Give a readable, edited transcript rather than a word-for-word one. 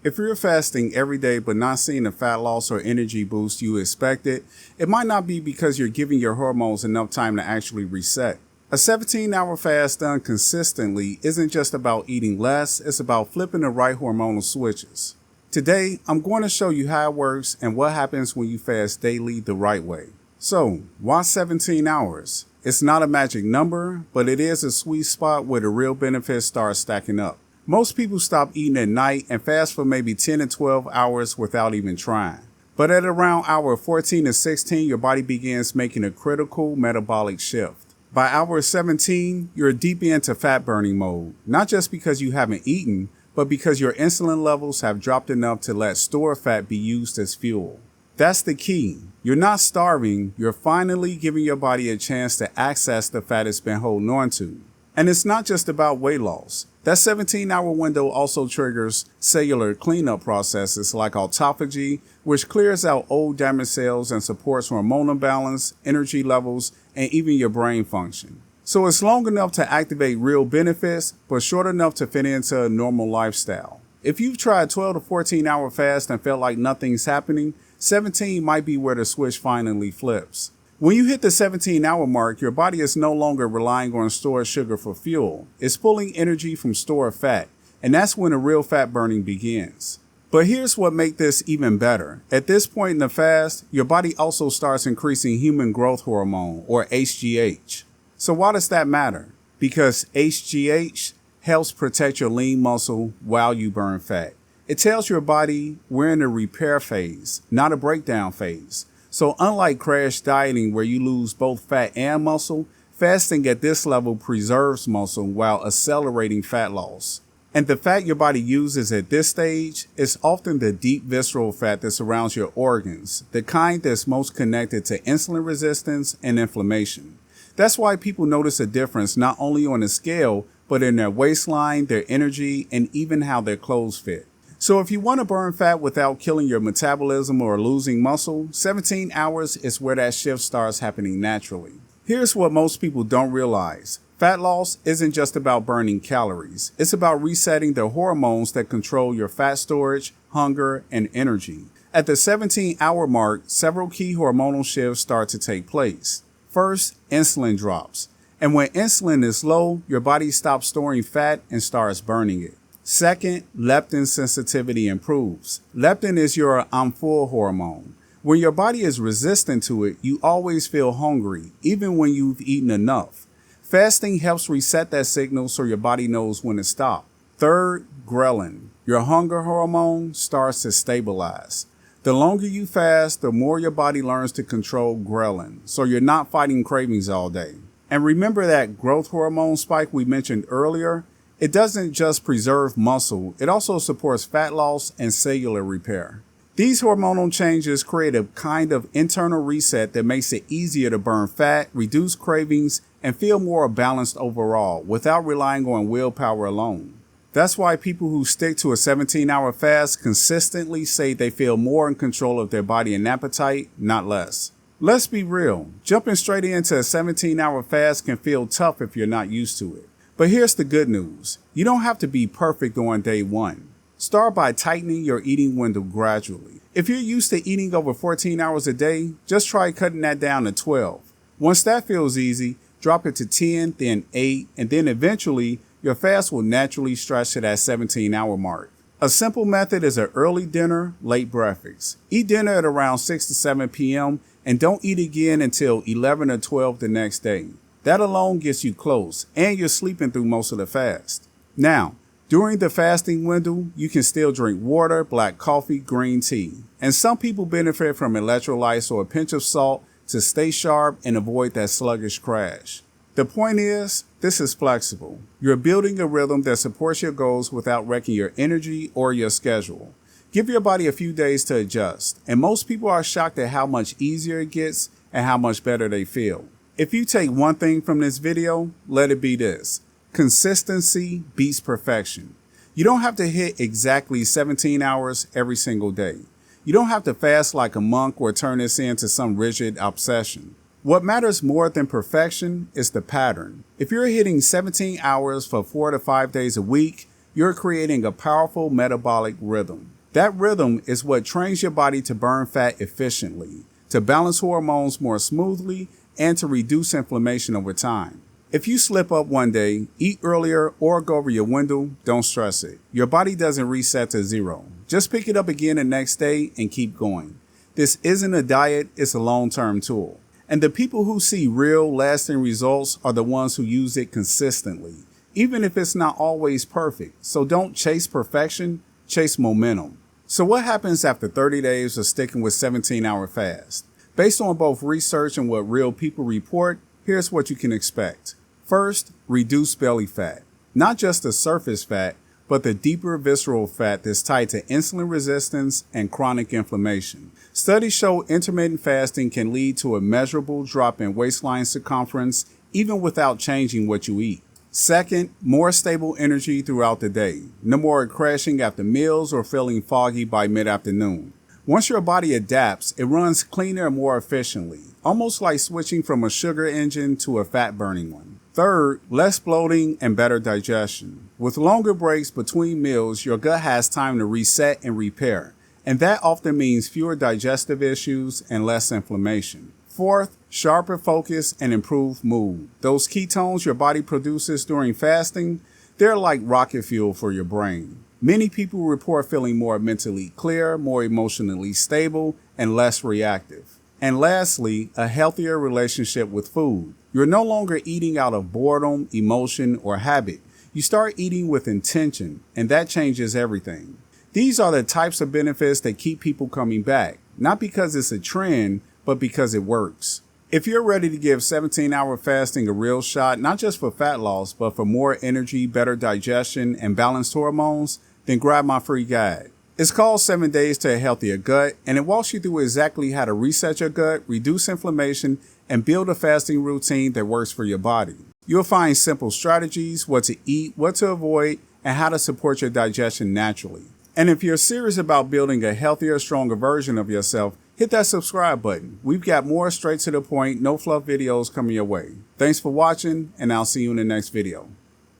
If you're fasting every day but not seeing the fat loss or energy boost you expected, it might not be because you're giving your hormones enough time to actually reset. A 17-hour fast done consistently isn't just about eating less, it's about flipping the right hormonal switches. Today, I'm going to show you how it works and what happens when you fast daily the right way. So, why 17 hours? It's not a magic number, but it is a sweet spot where the real benefits start stacking up. Most people stop eating at night and fast for maybe 10 to 12 hours without even trying. But at around hour 14 to 16, your body begins making a critical metabolic shift. By hour 17, you're deep into fat burning mode, not just because you haven't eaten, but because your insulin levels have dropped enough to let stored fat be used as fuel. That's the key. You're not starving, you're finally giving your body a chance to access the fat it's been holding on to. And it's not just about weight loss. That 17-hour window also triggers cellular cleanup processes like autophagy, which clears out old damaged cells and supports hormonal balance, energy levels, and even your brain function. So it's long enough to activate real benefits, but short enough to fit into a normal lifestyle. If you've tried 12 to 14-hour fast and felt like nothing's happening, 17 might be where the switch finally flips. When you hit the 17-hour mark, your body is no longer relying on stored sugar for fuel. It's pulling energy from stored fat, and that's when the real fat burning begins. But here's what makes this even better. At this point in the fast, your body also starts increasing human growth hormone, or HGH. So why does that matter? Because HGH helps protect your lean muscle while you burn fat. It tells your body we're in a repair phase, not a breakdown phase. So unlike crash dieting where you lose both fat and muscle, fasting at this level preserves muscle while accelerating fat loss. And the fat your body uses at this stage is often the deep visceral fat that surrounds your organs, the kind that's most connected to insulin resistance and inflammation. That's why people notice a difference not only on the scale, but in their waistline, their energy, and even how their clothes fit. So if you want to burn fat without killing your metabolism or losing muscle, 17 hours is where that shift starts happening naturally. Here's what most people don't realize. Fat loss isn't just about burning calories. It's about resetting the hormones that control your fat storage, hunger, and energy. At the 17-hour mark, several key hormonal shifts start to take place. First, insulin drops. And when insulin is low, your body stops storing fat and starts burning it. Second, leptin sensitivity improves. Leptin is your I'm full hormone. When your body is resistant to it, you always feel hungry, even when you've eaten enough. Fasting helps reset that signal so your body knows when to stop. Third, ghrelin. Your hunger hormone starts to stabilize. The longer you fast, the more your body learns to control ghrelin, so you're not fighting cravings all day. And remember that growth hormone spike we mentioned earlier? It doesn't just preserve muscle, it also supports fat loss and cellular repair. These hormonal changes create a kind of internal reset that makes it easier to burn fat, reduce cravings, and feel more balanced overall without relying on willpower alone. That's why people who stick to a 17-hour fast consistently say they feel more in control of their body and appetite, not less. Let's be real, jumping straight into a 17-hour fast can feel tough if you're not used to it. But here's the good news. You don't have to be perfect on day one. Start by tightening your eating window gradually. If you're used to eating over 14 hours a day, just try cutting that down to 12. Once that feels easy, drop it to 10, then 8, and then eventually your fast will naturally stretch to that 17-hour mark. A simple method is an early dinner, late breakfast. Eat dinner at around 6 to 7 p.m. and don't eat again until 11 or 12 the next day. That alone gets you close, and you're sleeping through most of the fast. Now, during the fasting window, you can still drink water, black coffee, green tea. And some people benefit from electrolytes or a pinch of salt to stay sharp and avoid that sluggish crash. The point is, this is flexible. You're building a rhythm that supports your goals without wrecking your energy or your schedule. Give your body a few days to adjust, and most people are shocked at how much easier it gets and how much better they feel. If you take one thing from this video, let it be this. Consistency beats perfection. You don't have to hit exactly 17 hours every single day. You don't have to fast like a monk or turn this into some rigid obsession. What matters more than perfection is the pattern. If you're hitting 17 hours for 4 to 5 days a week, you're creating a powerful metabolic rhythm. That rhythm is what trains your body to burn fat efficiently, to balance hormones more smoothly, and to reduce inflammation over time. If you slip up one day, eat earlier, or go over your window, don't stress it. Your body doesn't reset to zero. Just pick it up again the next day and keep going. This isn't a diet, it's a long-term tool. And the people who see real, lasting results are the ones who use it consistently, even if it's not always perfect. So don't chase perfection, chase momentum. So what happens after 30 days of sticking with 17-hour fast? Based on both research and what real people report, here's what you can expect. First, reduce belly fat. Not just the surface fat, but the deeper visceral fat that's tied to insulin resistance and chronic inflammation. Studies show intermittent fasting can lead to a measurable drop in waistline circumference even without changing what you eat. Second, more stable energy throughout the day. No more crashing after meals or feeling foggy by mid-afternoon. Once your body adapts, it runs cleaner and more efficiently, almost like switching from a sugar engine to a fat-burning one. Third, less bloating and better digestion. With longer breaks between meals, your gut has time to reset and repair, and that often means fewer digestive issues and less inflammation. Fourth, sharper focus and improved mood. Those ketones your body produces during fasting, they're like rocket fuel for your brain. Many people report feeling more mentally clear, more emotionally stable, and less reactive. And lastly, a healthier relationship with food. You're no longer eating out of boredom, emotion, or habit. You start eating with intention, and that changes everything. These are the types of benefits that keep people coming back, not because it's a trend, but because it works. If you're ready to give 17-hour fasting a real shot, not just for fat loss, but for more energy, better digestion, and balanced hormones, then grab my free guide. It's called 7 Days to a Healthier Gut, and it walks you through exactly how to reset your gut, reduce inflammation, and build a fasting routine that works for your body. You'll find simple strategies, what to eat, what to avoid, and how to support your digestion naturally. And if you're serious about building a healthier, stronger version of yourself, hit that subscribe button. We've got more straight to the point, no fluff videos coming your way. Thanks for watching, and I'll see you in the next video.